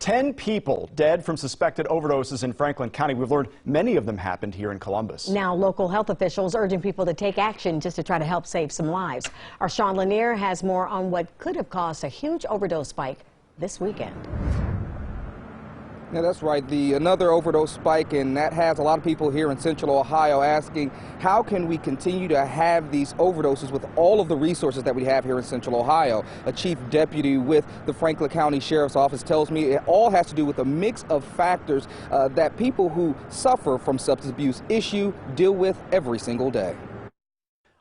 10 people dead from suspected overdoses in Franklin County. We've learned many of them happened here in Columbus. Now, local health officials urging people to take action just to try to help save some lives. Our Lanier has more on what could have caused a huge overdose spike this weekend. Yeah, that's right. Another overdose spike, and that has a lot of people here in Central Ohio asking, how can we continue to have these overdoses with all of the resources that we have here in Central Ohio? A chief deputy with the Franklin County Sheriff's Office tells me it all has to do with a mix of factors that people who suffer from substance abuse issue deal with every single day.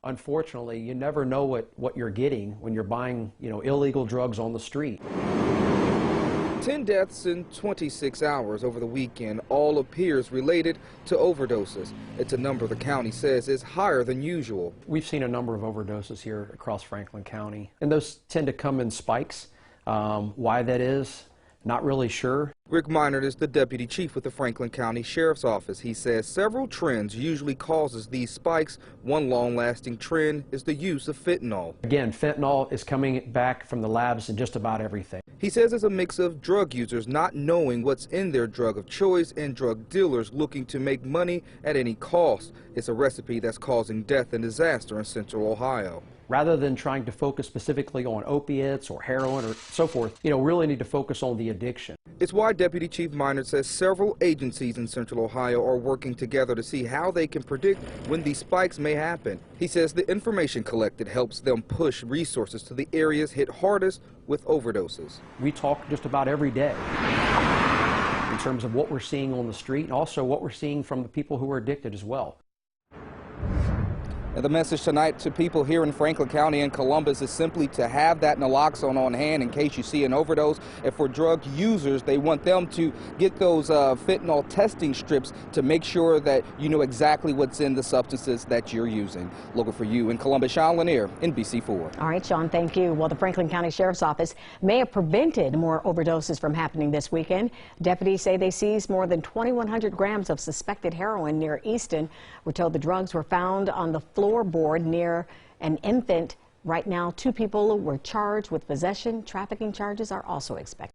Unfortunately, you never know what you're getting when you're buying, illegal drugs on the street. 10 deaths in 26 hours over the weekend all appears related to overdoses. It's a number the county says is higher than usual. We've seen a number of overdoses here across Franklin County, and those tend to come in spikes. Why that is, not really sure. Rick Minard is the deputy chief with the Franklin County Sheriff's Office. He says several trends usually causes these spikes. One long-lasting trend is the use of fentanyl. Again, fentanyl is coming back from the labs in just about everything. He says it's a mix of drug users not knowing what's in their drug of choice and drug dealers looking to make money at any cost. It's a recipe that's causing death and disaster in Central Ohio. Rather than trying to focus specifically on opiates or heroin or so forth, really need to focus on the addiction. It's why Deputy Chief Minard says several agencies in Central Ohio are working together to see how they can predict when these spikes may happen. He says the information collected helps them push resources to the areas hit hardest with overdoses. We talk just about every day in terms of what we're seeing on the street and also what we're seeing from the people who are addicted as well. And the message tonight to people here in Franklin County and Columbus is simply to have that naloxone on hand in case you see an overdose. And for drug users, they want them to get those fentanyl testing strips to make sure that you know exactly what's in the substances that you're using. Local for you in Columbus, Lanier, NBC4. All right, Sean, thank you. Well, the Franklin County Sheriff's Office may have prevented more overdoses from happening this weekend. Deputies say they seized more than 2,100 grams of suspected heroin near Easton. We're told the drugs were found on the floorboard near an infant. Right now, 2 people were charged with possession. Trafficking charges are also expected.